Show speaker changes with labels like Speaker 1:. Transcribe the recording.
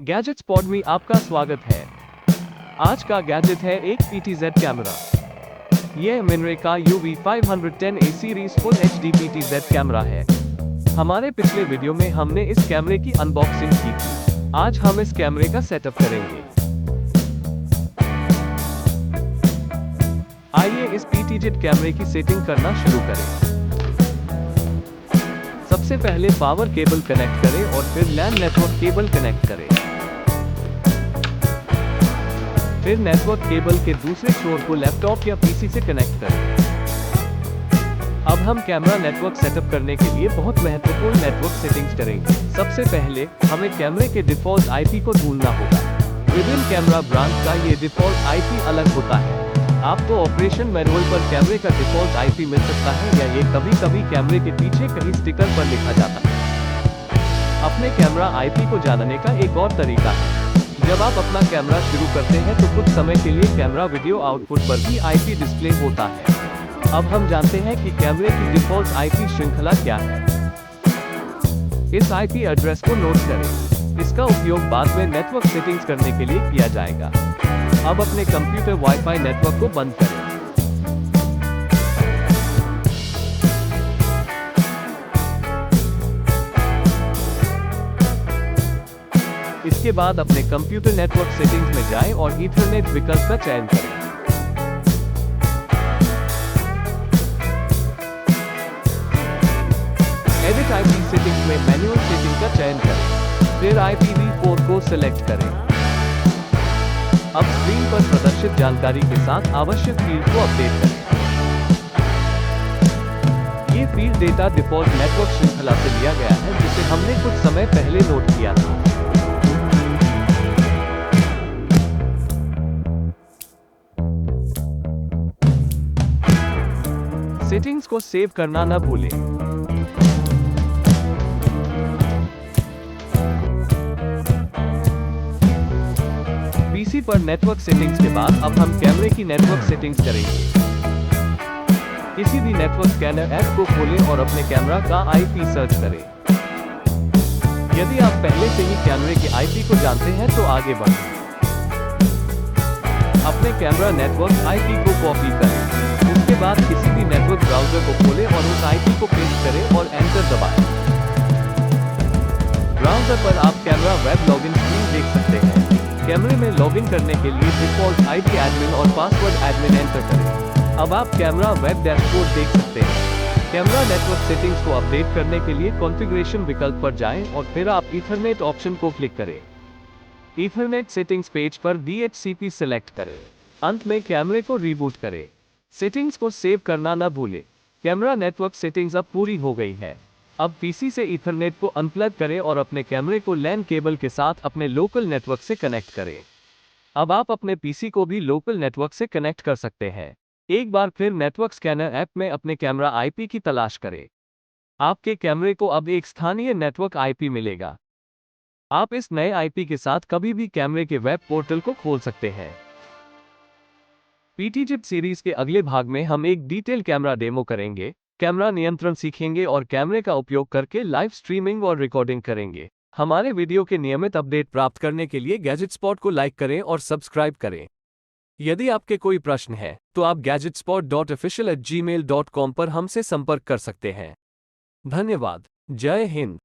Speaker 1: Gadgets pod में आपका स्वागत है। आज का गैजेट है एक PTZ कैमरा। यह मिनरे का UV510A series full HD PTZ camera है। हमारे पिछले वीडियो में हमने इस कैमरे की अनबॉक्सिंग की थी। आज हम इस कैमरे का सेटअप करेंगे। आइए इस PTZ कैमरे की सेटिंग करना शुरू करें। सबसे पहले पावर केबल कनेक्ट करें और फिर लैन नेटवर्क केबल कनेक्ट करें। फिर नेटवर्क केबल के दूसरे छोर को लैपटॉप या पीसी से कनेक्ट करें। अब हम कैमरा नेटवर्क सेटअप करने के लिए बहुत महत्वपूर्ण नेटवर्क सेटिंग्स करेंगे। सबसे पहले हमें कैमरे के डिफ़ॉल्ट आईपी को ढूंढना होगा। विभिन्न कैमरा ब्रांड का ये डिफ़ॉल्ट आईपी अलग होता है। आपको ऑपरेशन मैनुअल पर कैमरे का डिफ़ॉल्ट आईपी मिल सकता है या ये कभी-कभी कैमरे के पीछे कहीं स्टिकर पर लिखा जाता है। अपने कैमरा आईपी को जानने का एक और तरीका है। जब आप अपना कैमरा शुरू करते हैं तो कुछ समय के लिए कैमरा वीडियो आउटपुट पर भी आईपी डिस्प्ले होता है। अब हम जानते हैं कि कैमरे की डिफ़ॉल्ट आईपी श्रृंखला क्या है। इस आईपी एड्रेस को नोट करें। इसका उपयोग बाद में नेटवर्क सेटिंग्स करने के लिए किया जाएगा। अब अपने कंप्यूटर वाईफाई नेटवर्क को बंद करें। इसके बाद अपने कंप्यूटर नेटवर्क सेटिंग्स में जाएं और ईथरनेट विकल्प का चयन करें। एडिट आईपी सेटिंग्स में मैनुअल सेटिंग का चयन करें। फिर IPv4 को सिलेक्ट करें। अब स्क्रीन पर प्रदर्शित जानकारी के साथ आवश्यक फील्ड को अपडेट करें। ये फील्ड डेटा डिफ़ॉल्ट नेटवर्क श्रृंखला से लिया गया है जिसे हमने कुछ समय पहले नोट किया था। सेटिंग्स को सेव करना न भूलें। पीसी पर नेटवर्क सेटिंग्स के बाद अब हम कैमरे की नेटवर्क सेटिंग्स करेंगे। किसी भी नेटवर्क स्कैनर ऐप को खोलें और अपने कैमरा का आईपी सर्च करें। यदि आप पहले से ही कैमरे के आईपी को जानते हैं तो आगे बढ़ें। अपने कैमरा नेटवर्क आईपी को कॉपी करें। उसके बाद किसी भी नेटवर्क ब्राउज़र को खोलें और उस आईपी को पेस्ट करें और एंटर दबाएं। ब्राउज़र पर आप कैमरा वेब लॉगिन स्क्रीन देख सकते हैं। कैमरे में लॉगिन करने के लिए डिफ़ॉल्ट आईडी एडमिन और पासवर्ड एडमिन एंटर करें। अब आप कैमरा वेब डैशबोर्ड देख सकते हैं। कैमरा नेटवर्क सेटिंग्स को अपडेट करने के लिए कॉन्फ़िगरेशन विकल्प पर जाएं और फिर आप ईथरनेट ऑप्शन को क्लिक करें। ईथरनेट सेटिंग्स पेज पर DHCP सेलेक्ट करें। अंत में कैमरे को रीबूट करें। सेटिंग्स को सेव करना न भूलें। कैमरा नेटवर्क सेटिंग्स अब पूरी हो गई है। अब पीसी से ईथरनेट को अनप्लग करें और अपने कैमरे को लैन केबल के साथ अपने लोकल नेटवर्क से कनेक्ट करें। अब आप अपने पीसी को भी लोकल नेटवर्क से कनेक्ट कर सकते हैं। एक बार फिर नेटवर्क स्कैनर ऐप में अपने कैमरा आईपी की तलाश करें। आपके कैमरे को अब एक स्थानीय नेटवर्क आईपी मिलेगा। आप इस नए आईपी के साथ कभी भी कैमरे के वेब पोर्टल को खोल सकते हैं। PTZ सीरीज के अगले भाग में हम एक डिटेल कैमरा डेमो करेंगे, कैमरा नियंत्रण सीखेंगे और कैमरे का उपयोग करके लाइव स्ट्रीमिंग और रिकॉर्डिंग करेंगे। हमारे वीडियो के नियमित अपडेट प्राप्त करने के लिए गैजेट स्पॉट को लाइक करें और सब्सक्राइब करें। यदि आपके कोई प्रश्न है तो आप gadgetspot.official@gmail.com पर हमसे संपर्क कर सकते हैं। धन्यवाद। जय हिंद।